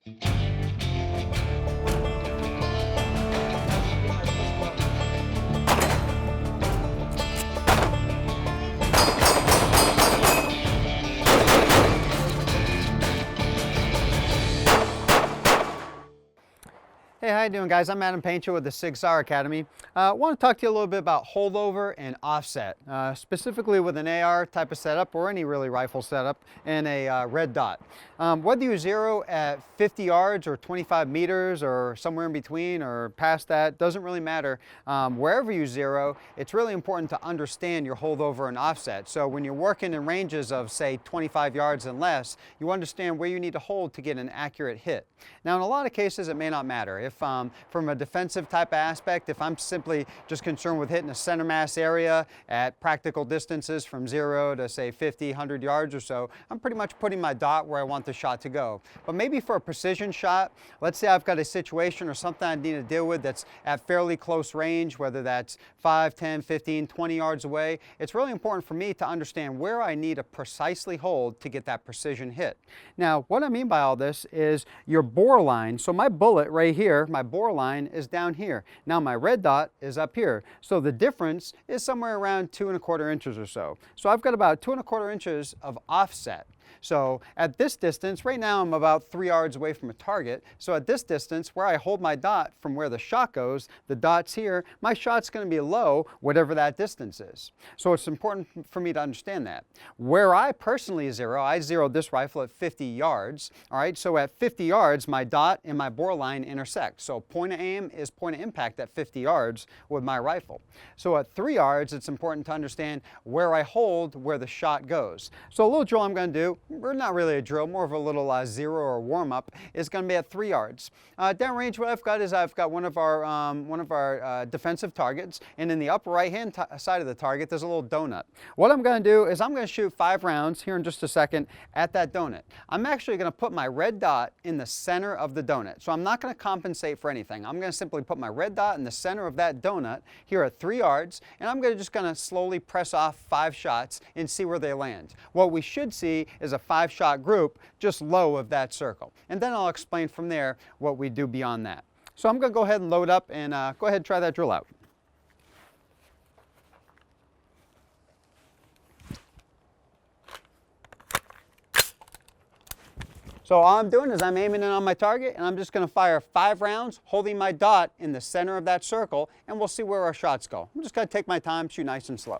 Hey, how you doing, guys? I'm Painchaud with the Sig Sauer Academy. I want to talk to you a little bit about holdover and offset, specifically with an AR type of setup or any really rifle setup and a red dot. Whether you zero at 50 yards or 25 meters or somewhere in between or past that, doesn't really matter. Wherever you zero, it's really important to understand your holdover and offset. So when you're working in ranges of, say, 25 yards and less, you understand where you need to hold to get an accurate hit. Now, in a lot of cases, it may not matter. If from a defensive type of aspect, if I'm simply just concerned with hitting a center mass area at practical distances from 0 to say 50, 100 yards or so, I'm pretty much putting my dot where I want the shot to go. But maybe for a precision shot, let's say I've got a situation or something I need to deal with that's at fairly close range, whether that's 5, 10, 15, 20 yards away, it's really important for me to understand where I need to precisely hold to get that precision hit. Now, what I mean by all this is your bore line. So my bullet right here, my bore line is down here. Now my red dot is up here. So the difference is somewhere around 2 1/4 inches or so. So I've got about 2 1/4 inches of offset. So at this distance, right now I'm about 3 yards away from a target. So at this distance, where I hold my dot from where the shot goes, the dot's here, my shot's going to be low, whatever that distance is. So it's important for me to understand that. Where I personally zero, I zeroed this rifle at 50 yards. All right, so at 50 yards, my dot and my bore line intersect. So point of aim is point of impact at 50 yards with my rifle. So at 3 yards, it's important to understand where I hold where the shot goes. So a little drill I'm going to do, we're not really a drill, more of a little zero or warm-up, is going to be at 3 yards. Downrange, what I've got is I've got one of our defensive targets, and in the upper right-hand side of the target, there's a little donut. What I'm going to do is I'm going to shoot 5 rounds here in just a second at that donut. I'm actually going to put my red dot in the center of the donut, so I'm not going to compensate for anything. I'm going to simply put my red dot in the center of that donut here at 3 yards, and I'm just going to slowly press off 5 shots and see where they land. What we should see is a 5-shot group just low of that circle. And then I'll explain from there what we do beyond that. So I'm going to go ahead and load up and go ahead and try that drill out. So all I'm doing is I'm aiming in on my target, and I'm just going to fire 5 rounds, holding my dot in the center of that circle, and we'll see where our shots go. I'm just going to take my time, shoot nice and slow.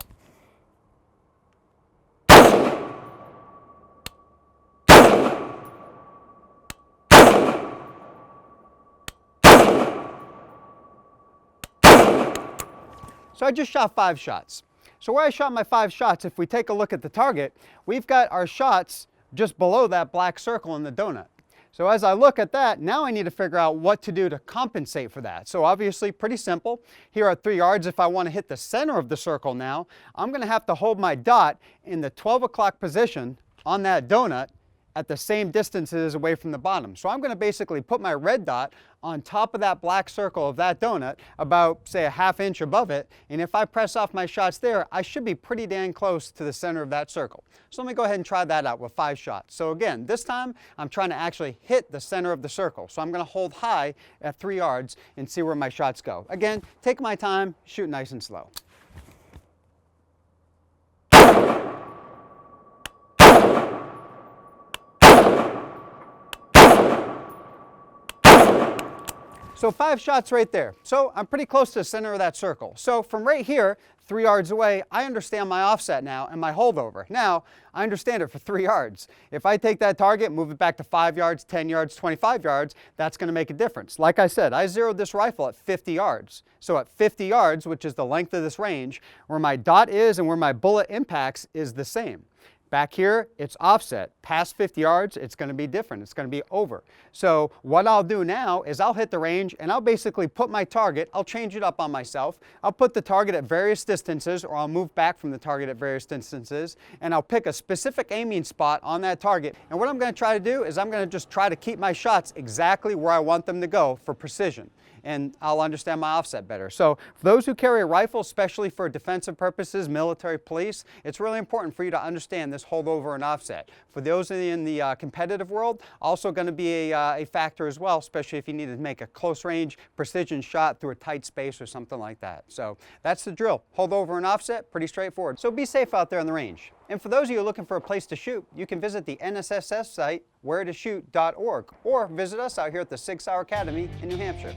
So I just shot 5 shots. So where I shot my 5 shots, if we take a look at the target, we've got our shots just below that black circle in the donut. So as I look at that, now I need to figure out what to do to compensate for that. So obviously pretty simple. Here at 3 yards, if I want to hit the center of the circle now, I'm going to have to hold my dot in the 12 o'clock position on that donut at the same distances away from the bottom. So I'm going to basically put my red dot on top of that black circle of that donut, about say a ½ inch above it, and if I press off my shots there, I should be pretty dang close to the center of that circle. So let me go ahead and try that out with 5 shots. So again, this time I'm trying to actually hit the center of the circle. So I'm going to hold high at 3 yards and see where my shots go. Again, take my time, shoot nice and slow. So 5 shots right there. So I'm pretty close to the center of that circle. So from right here, 3 yards away, I understand my offset now and my holdover. Now, I understand it for 3 yards. If I take that target, move it back to 5 yards, 10 yards, 25 yards, that's going to make a difference. Like I said, I zeroed this rifle at 50 yards. So at 50 yards, which is the length of this range, where my dot is and where my bullet impacts is the same. Back here, it's offset. Past 50 yards, it's going to be different. It's going to be over. So what I'll do now is I'll hit the range and I'll basically put my target, I'll change it up on myself. I'll put the target at various distances, or I'll move back from the target at various distances, and I'll pick a specific aiming spot on that target. And what I'm going to try to do is I'm going to just try to keep my shots exactly where I want them to go for precision. And I'll understand my offset better. So for those who carry a rifle, especially for defensive purposes, military, police, it's really important for you to understand this is holdover and offset. For those in the competitive world, also going to be a factor as well, especially if you need to make a close range precision shot through a tight space or something like that. So that's the drill. Holdover and offset, pretty straightforward. So be safe out there on the range. And for those of you looking for a place to shoot, you can visit the NSSF site, wheretoshoot.org, or visit us out here at the Sig Sauer Academy in New Hampshire.